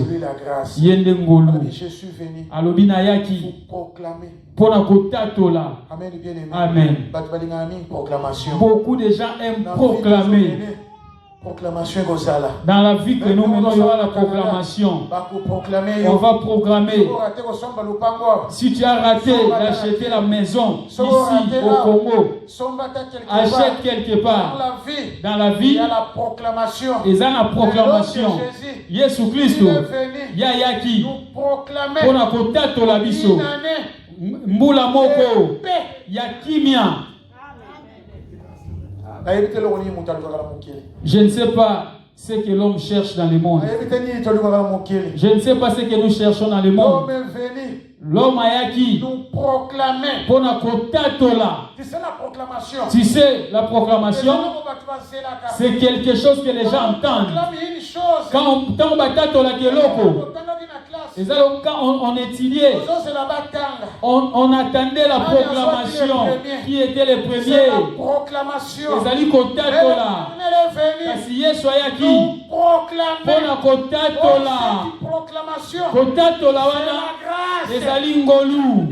lui la grâce. Je suis venu pour proclamer. Amen, bien aimé. Amen. Beaucoup de gens aiment proclamer. Proclamation dans la vie que nous menons, il y aura la proclamation. On va proclamer. Si tu as raté d'acheter la maison ici au Congo, achète quelque part. Dans la vie, il y a la proclamation. Jésus Christ, Yayaki, pour la kotato la biso, mbula moko, yakimia. Je ne sais pas ce que l'homme cherche dans le monde. Je ne sais pas ce que nous cherchons dans le monde. L'homme ayaki nous proclamer. Tu sais la proclamation. C'est quelque chose que les gens entendent. Quand on étudiait, on attendait la proclamation qui était le premier. Les ali kotatola. Kasi Yesu ayaki pona kotatola. Kotatola wana ezali ngolu.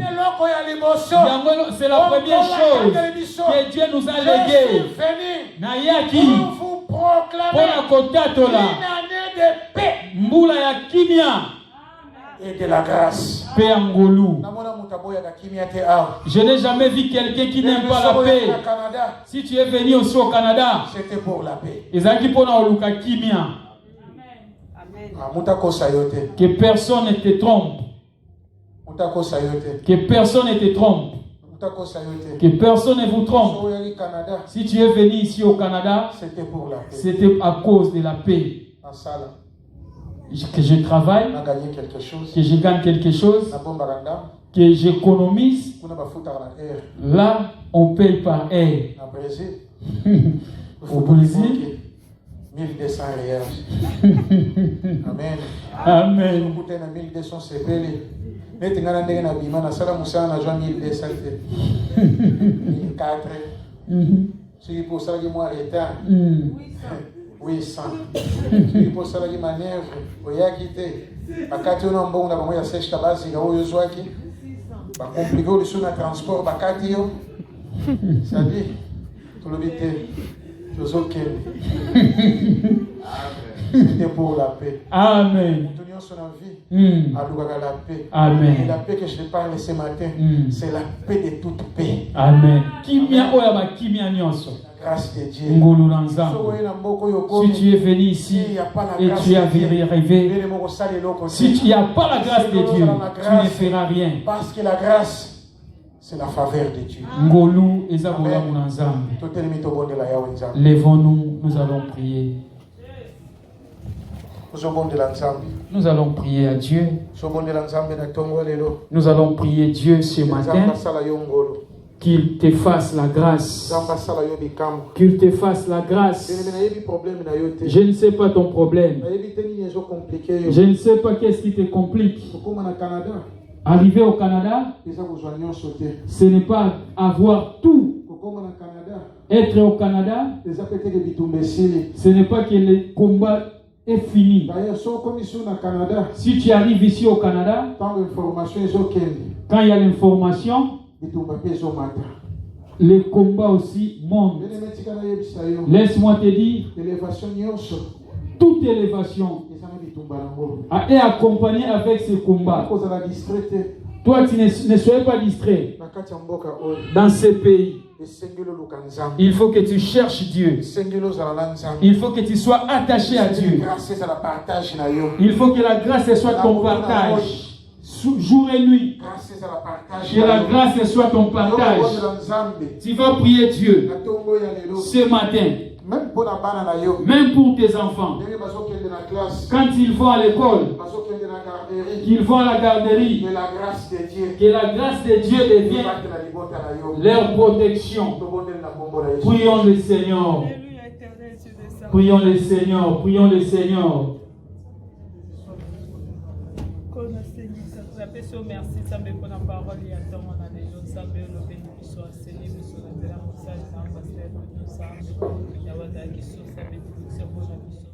C'est la première chose que Dieu nous a léguée. Na yaki pona kotatola mbula ya kimia. et de la grâce. Paix angolu. Je n'ai jamais vu quelqu'un qui n'aime pas la paix. Si tu es venu aussi au Canada, c'était pour la paix. Que personne ne te trompe. Que personne ne te trompe. Que personne ne vous trompe. Si tu es venu ici au Canada, c'était à cause de la paix. Que je travaille, que je gagne quelque chose, que j'économise. Là, on paye par heure. Au Brésil, 1200 réals. Amen. Amen. 1200 CPL. Net ngana ndenge na bima na sala musala na joa 1200 te. 1004. Si pour ça que moi l'état. 800. Si pour ça que manèvre oyaki te. Bakati ona mbongo na bango ya sèche tabasi ga oyo zwaki. Ba compliquer le sur na transport bakati yo. Ça dit tout le vite. C'était pour la paix. Amen. Amen. Et la paix que je parle ce matin, c'est la paix de toute paix. Amen. La grâce de Dieu. Si tu es venu ici et tu as rêvé, si tu n'as pas la grâce de Dieu, tu ne feras rien. Parce que la grâce, c'est la faveur de Dieu. Lèvons-nous, nous allons prier. Nous allons prier à Dieu. Nous allons prier Dieu ce matin. Qu'il te fasse la grâce. Qu'il te fasse la grâce. Je ne sais pas ton problème. Je ne sais pas qu'est-ce qui te complique. Arriver au Canada, ce n'est pas avoir tout. Être au Canada, ce n'est pas que le combat est fini. Si tu arrives ici au Canada, quand il y a l'information, les combats aussi montent. Laisse-moi te dire, toute élévation est accompagnée avec ce combat. Toi, tu ne sois pas distrait. Dans ce pays, il faut que tu cherches Dieu. Il faut que tu sois attaché à Dieu. Il faut que la grâce soit ton partage. Jour et nuit. Que la grâce soit ton partage. Tu vas prier Dieu ce matin. Même pour tes enfants. Quand ils vont à l'école, qu'ils vont à la garderie, que la grâce de Dieu devienne leur protection. Prions le Seigneur. Prions le Seigneur. Prions le Seigneur. Merci, Sambé, pour la parole et à toi, on a des gens, Sambé, le bénéfice soit enseigné, mais sur la terre, on s'est dit, on va se faire, on s'est dit, on va se faire, on s'est dit, on va se faire, on s'est dit, on va se faire, on s'est dit, on va se faire,